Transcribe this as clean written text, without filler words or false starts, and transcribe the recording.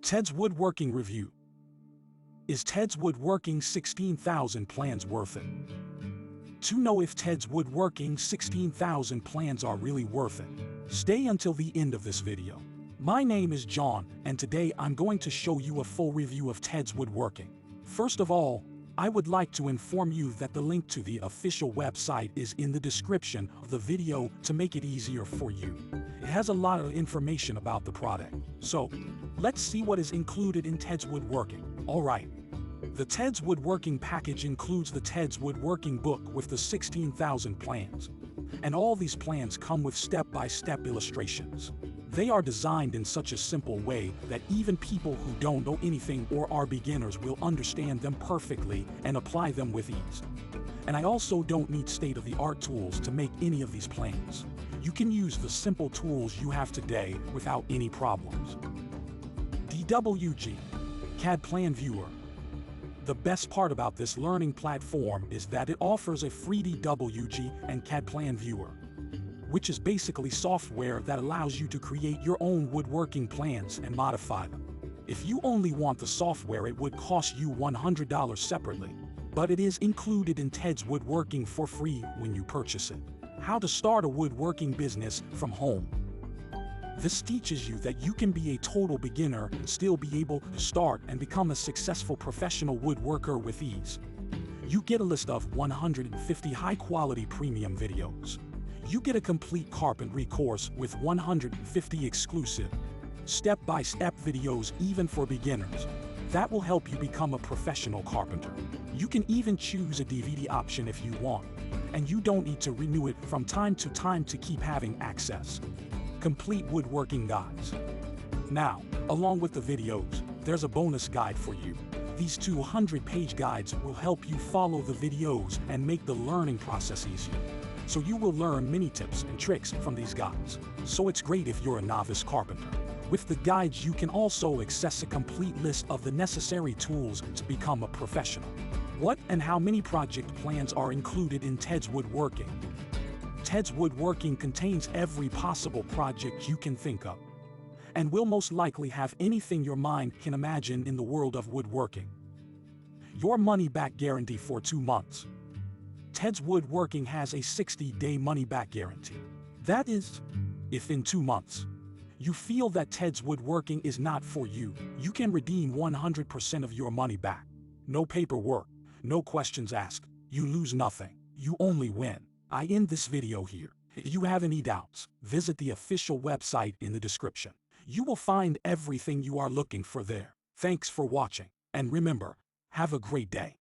Ted's Woodworking Review. Is Ted's Woodworking 16,000 plans worth it? To know if Ted's Woodworking 16,000 plans are really worth it, stay until the end of this video. My name is John, and today I'm going to show you a full review of Ted's Woodworking. First of all, I would like to inform you that the link to the official website is in the description of the video to make it easier for you. It has a lot of information about the product. So, let's see what is included in Ted's Woodworking. Alright. The Ted's Woodworking package includes the Ted's Woodworking book with the 16,000 plans. And all these plans come with step-by-step illustrations. They are designed in such a simple way that even people who don't know anything or are beginners will understand them perfectly and apply them with ease. And I also don't need state-of-the-art tools to make any of these plans. You can use the simple tools you have today without any problems. DWG CAD Plan Viewer. The best part about this learning platform is that it offers a free DWG and CAD Plan Viewer, which is basically software that allows you to create your own woodworking plans and modify them. If you only want the software, it would cost you $100 separately, but it is included in Ted's Woodworking for free when you purchase it. How to start a woodworking business from home. This teaches you that you can be a total beginner and still be able to start and become a successful professional woodworker with ease. You get a list of 150 high-quality premium videos. You get a complete carpentry course with 150 exclusive, step-by-step videos even for beginners. That will help you become a professional carpenter. You can even choose a DVD option if you want, and you don't need to renew it from time to time to keep having access. Complete woodworking guides. Now, along with the videos, there's a bonus guide for you. These 200-page guides will help you follow the videos and make the learning process easier. So you will learn many tips and tricks from these guides. So it's great if you're a novice carpenter. With the guides, you can also access a complete list of the necessary tools to become a professional. What and how many project plans are included in Ted's Woodworking? Ted's Woodworking contains every possible project you can think of, and will most likely have anything your mind can imagine in the world of woodworking. Your money-back guarantee for 2 months. Ted's Woodworking has a 60-day money-back guarantee. That is, if in 2 months, you feel that Ted's Woodworking is not for you, you can redeem 100% of your money back. No paperwork, no questions asked, you lose nothing, you only win. I end this video here. If you have any doubts, visit the official website in the description. You will find everything you are looking for there. Thanks for watching, and remember, have a great day.